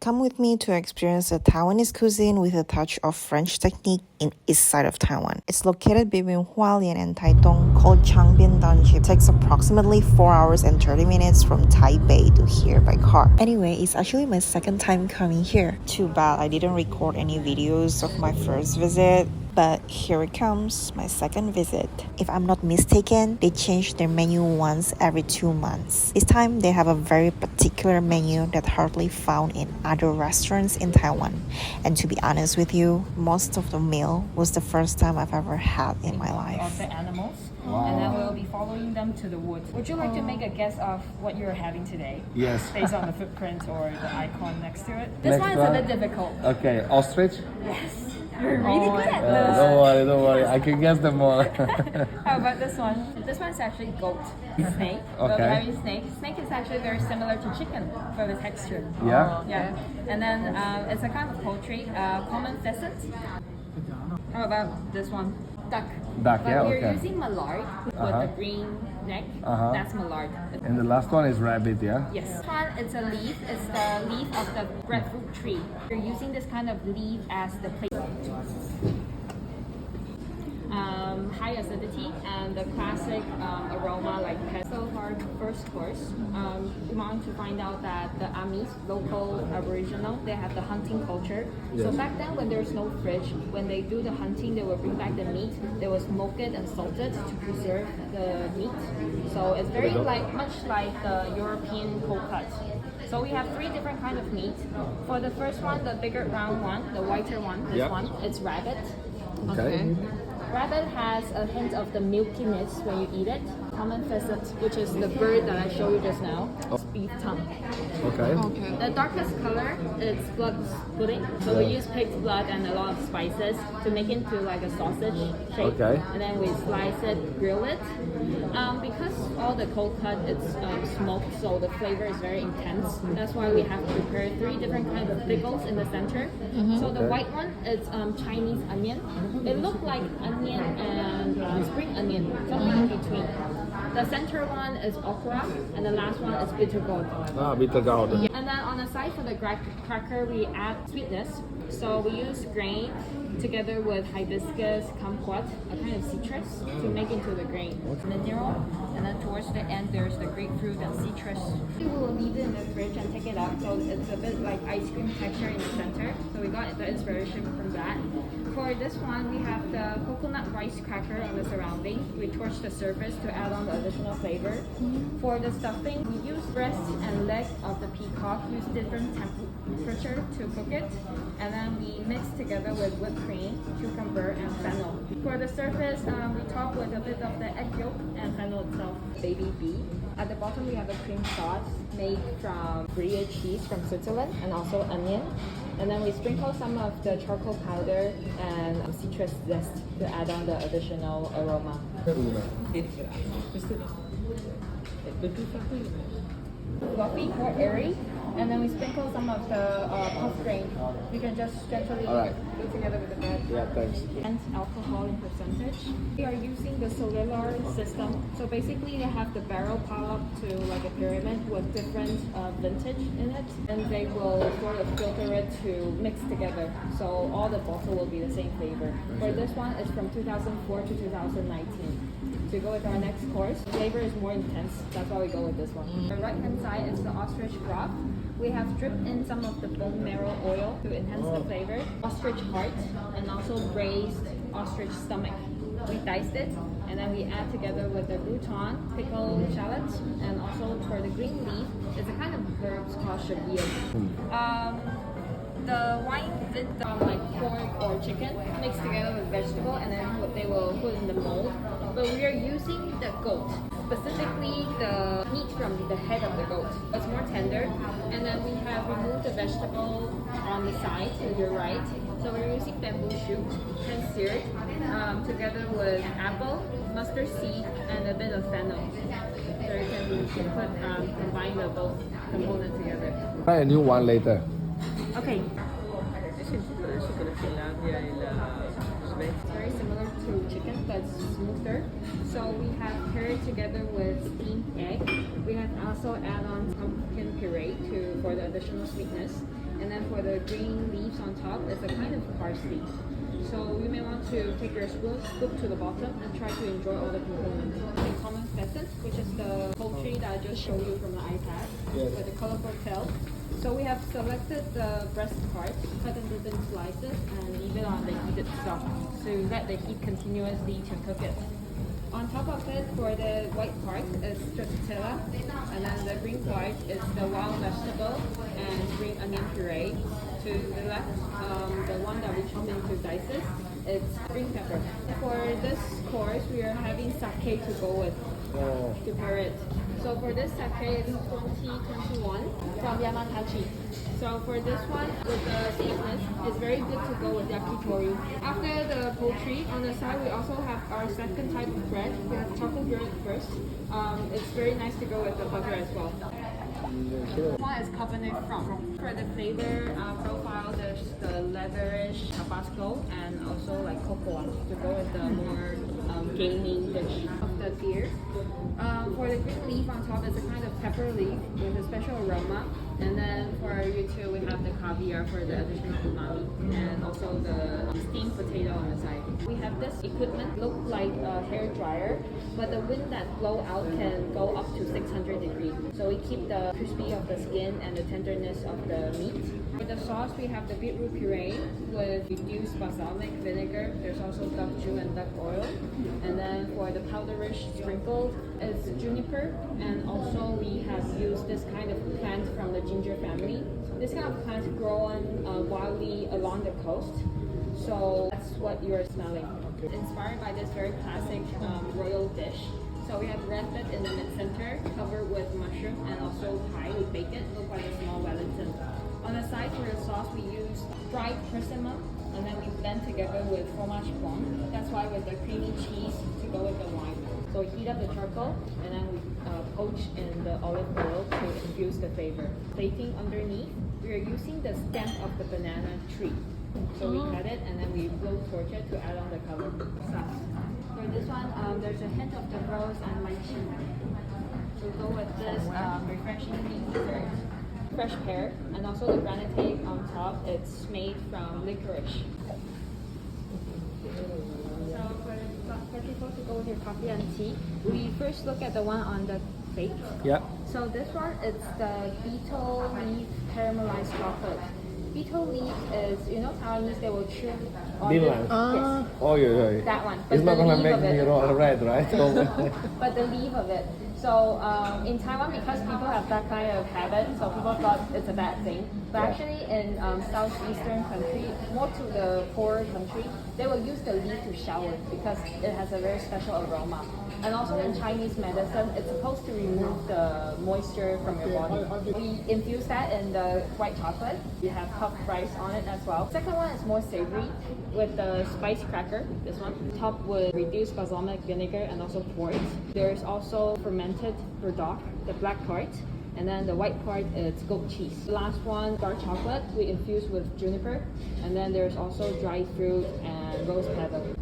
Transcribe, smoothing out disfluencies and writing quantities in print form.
Come with me to experience the Taiwanese cuisine with a touch of French technique in east side of Taiwan. It's located between Hualien and Taitung, called Changbin Township. It takes approximately 4 hours and 30 minutes from Taipei to here by car. Anyway, it's actually my second time coming here. Too bad I didn't record any videos of my first visit. But here it comes, my second visit. If I'm not mistaken, they change their menu once every 2 months. This time, they have a very particular menu that hardly found in other restaurants in Taiwan. And to be honest with you, most of the meal was the first time I've ever had in my life. Of the animals, Wow. and then we'll be following them to the woods. Would you like to make a guess of what you're having today? Yes. Based on the footprint or the icon next to it? This Next one is one. a bit difficult. Okay, ostrich? Yes. You're really good at this. Don't worry. I can guess them all. How about this one? This one is actually goat. Snake. Okay. The very snake. Snake is actually very similar to chicken for the texture. Yeah? Yeah. And then it's a kind of poultry, common pheasant. How about this one? Duck. Duck, But yeah, we're okay. using mallard with the green neck. That's mallard. And the last one is rabbit, yeah? Yes. This one, it's a leaf. It's the leaf of the breadfruit tree. We're using this kind of leaf as the plate. High acidity and the classic aroma like pet. So for our first course, we want to find out that the Amis, local Aboriginal, they have the hunting culture. So back then when there's no fridge, when they do the hunting, they will bring back the meat. They will smoke it and salt it to preserve the meat. So it's very much like the European cold cut. So we have 3 different kinds of meat. For the first one, the bigger round one, the whiter one, this one, it's rabbit. Okay. Rabbit has a hint of the milkiness when you eat it. Common pheasant, which is the bird that I showed you just now, it's beef tongue. Okay. The darkest color is blood pudding. So we use pig's blood and a lot of spices to make it into like a sausage shape. Okay. And then we slice it, grill it. Because all the cold cut it's smoked, so the flavor is very intense. That's why we have to prepare 3 different kinds of pickles in the center. So the white one is Chinese onion. It looks like onion and spring onion, something in between. The center one is okra, and the last one is bitter gourd. Bitter gourd. And then on the side for the cracker, we add sweetness. So we use grain together with hibiscus, kumquat, a kind of citrus, to make into the grain. Mineral, and then towards the end there's the grapefruit and citrus. We will leave it in the fridge and take it out, so it's a bit like ice cream texture in the center. So we got the inspiration from that. For this one, we have the coconut rice cracker on the surrounding. We torch the surface to add on the additional flavor. For the stuffing, we use breast and leg of the peacock, use different temperature to cook it, and then we mix together with whipped cream, cucumber, and fennel. For the surface, we top with a bit of the egg yolk and fennel itself. Baby bee. At the bottom, we have a cream sauce made from Brie cheese from Switzerland and also onion. And then we sprinkle some of the charcoal powder and citrus zest to add on the additional aroma. Fluffy, more airy. And then we sprinkle some of the puff grain. You can just gently do together with the bread. Yeah, thanks. And alcohol in percentage. We are using the cellular system. So basically they have the barrel piled up to like a pyramid with different vintage in it. And they will sort of filter it to mix together. So all the bottle will be the same flavor. For this one, it's from 2004 to 2019. To go with our next course, flavor is more intense. That's why we go with this one. The right hand side is the ostrich broth. We have dripped in some of the bone marrow oil to enhance the flavor. Ostrich heart and also braised ostrich stomach. We diced it and then we add together with the crouton, pickled shallots, and also for the green leaf, it's a kind of herbs called shabir. The wine did like pork or chicken mixed together with vegetable, and then they will put in the mold. But we are using the goat, specifically the meat from the head of the goat. It's more tender, and then we have removed the vegetable on the side to your right. So we're using bamboo shoot, hand seared, together with apple, mustard seed, and a bit of fennel. So you can combine the both components together. Try a new one later. Okay. It's very similar to chicken, but smoother. So we have paired together with steamed egg. We have also add on pumpkin puree for the additional sweetness. And then the green leaves on top, it's a kind of parsley. So you may want to take your spoon, scoop to the bottom, and try to enjoy all the components. The common pheasant, which is the poultry that I just showed you from the iPad, with the colorful tail. So we have selected the breast part, cut into thin slices, and leave it on the heat itself to let the heat continuously to cook it. On top of it, for the white part is tetelan, and then the green part is the wild vegetable and green onion puree. To the left, the one that we chop into dices, it's green pepper. For this course, we are having sake to go with to pair it. So for this sake, it's 2021 from Yamatachi. So for this one, with the sweetness, it's very good to go with yakitori. After the poultry, on the side we also have our second type of bread. We have chocolate bread first. It's very nice to go with the butter as well. This one is cabernet franc. For the flavor profile, there's the leatherish Tabasco and also like cocoa to go with the more gaming dish of the deer. For the green leaf on top, it's a kind of pepper leaf with a special aroma. And then for you two, we have the caviar for the additional umami and also the steamed potato on the side. We have this equipment look like a hair dryer, but the wind that blow out can go up to 600 degrees. So we keep the crispy of the skin and the tenderness of the meat. For the sauce, we have the beetroot puree with reduced balsamic vinegar. There's also duck jus and duck oil. And then for the powderish sprinkled, it's juniper. And also we have used this kind of plant from the ginger family. This kind of plant grown wildly along the coast. So that's what you're smelling. Inspired by this very classic royal dish. So we have rabbit in the mid-center, covered with mushroom and also pie with bacon, look like a small Wellington. On the side for the sauce, we use dried persimmon, and then we blend together with fromage blanc. That's why with the creamy cheese to go with the wine. So we heat up the charcoal, and then we poach in the olive oil to infuse the flavor. Plating underneath, we are using the stem of the banana tree. So we cut it, and then we blow torch it to add on the color sauce. For this one, there's a hint of the rose and lychee. So go with this refreshingly dessert. Fresh pear, and also the granite on top, it's made from licorice. So for people to go with your coffee and tea, we first look at the one on the plate. Yeah. So this one, it's the beetle leaf caramelized chocolate. Beetle leaf is, Taiwanese, they will chew on the, Yes. Oh, yeah. that one. It's not gonna make me red, right? But the leaf of it. So in Taiwan, because people have that kind of habit, so people thought it's a bad thing. But actually in southeastern country, more to the poorer country, they will use the leaf to shower because it has a very special aroma. And also in Chinese medicine, it's supposed to remove the moisture from your body. We infuse that in the white chocolate. We have puffed rice on it as well. Second one is more savory with the spice cracker, this one. Topped with reduced balsamic vinegar and also port. There's also fermented burdock, the black part. And then the white part is goat cheese. The last one, dark chocolate, we infuse with juniper. And then there's also dried fruit and rose petal.